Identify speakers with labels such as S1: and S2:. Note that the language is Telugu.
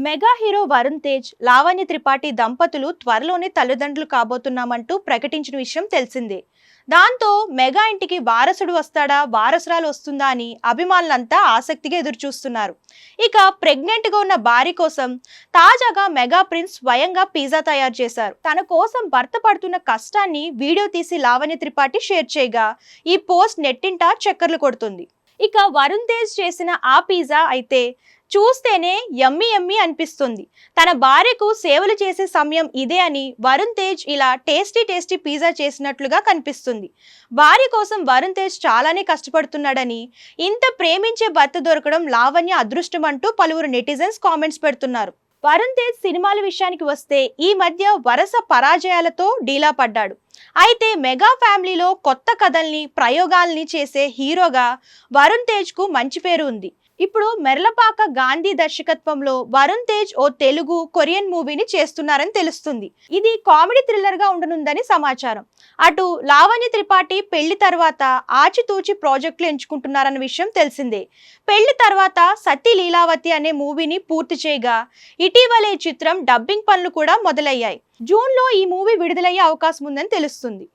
S1: మెగా హీరో వరుణ్ తేజ్, లావణ్య త్రిపాఠి దంపతులు త్వరలోనే తల్లిదండ్రులు కాబోతున్నామంటూ ప్రకటించిన విషయం తెలిసిందే. దాంతో మెగా ఇంటికి వారసుడు వస్తాడా, వారసురాలు వస్తుందా అని అభిమానులంతా ఆసక్తిగా ఎదురుచూస్తున్నారు. ఇక ప్రెగ్నెంట్ గా ఉన్న భార్య కోసం తాజాగా మెగా ప్రిన్స్ స్వయంగా పిజ్జా తయారు చేశారు. తన కోసం భర్త పడుతున్న కష్టాన్ని వీడియో తీసి లావణ్య త్రిపాఠి షేర్ చేయగా ఈ పోస్ట్ నెట్టింట చక్కర్లు కొడుతుంది. ఇక వరుణ్ తేజ్ చేసిన ఆ పిజ్జా అయితే చూస్తేనే యమ్మీ యమ్మీ అనిపిస్తుంది. తన భార్యకు సేవలు చేసే సమయం ఇదే అని వరుణ్ తేజ్ ఇలా టేస్టీ పిజ్జా చేసినట్లుగా కనిపిస్తుంది. భార్య కోసం వరుణ్ తేజ్ చాలానే కష్టపడుతున్నాడని, ఇంత ప్రేమించే భర్త దొరకడం లావణ్య అదృష్టం అంటూ పలువురు నెటిజన్స్ కామెంట్స్ పెడుతున్నారు. వరుణ్ తేజ్ సినిమాల విషయానికి వస్తే ఈ మధ్య వరుస పరాజయాలతో డీలా పడ్డాడు. అయితే మెగా ఫ్యామిలీలో కొత్త కథల్ని, ప్రయోగాల్ని చేసే హీరోగా వరుణ్ తేజ్ కు మంచి పేరు ఉంది. ఇప్పుడు మెర్లపాక గాంధీ దర్శకత్వంలో వరుణ్ తేజ్ ఓ తెలుగు, కొరియన్ మూవీని చేస్తున్నారని తెలుస్తుంది. ఇది కామెడీ థ్రిల్లర్ గా ఉండనుందని సమాచారం. అటు లావణ్య త్రిపాఠి పెళ్లి తర్వాత ఆచితూచి ప్రాజెక్టులు ఎంచుకుంటున్నారన్న విషయం తెలిసిందే. పెళ్లి తర్వాత సతీ లీలావతి అనే మూవీని పూర్తి చేయగా ఇటీవలే చిత్రం డబ్బింగ్ పనులు కూడా మొదలయ్యాయి. జూన్లో ఈ మూవీ విడుదలయ్యే అవకాశం ఉందని తెలుస్తుంది.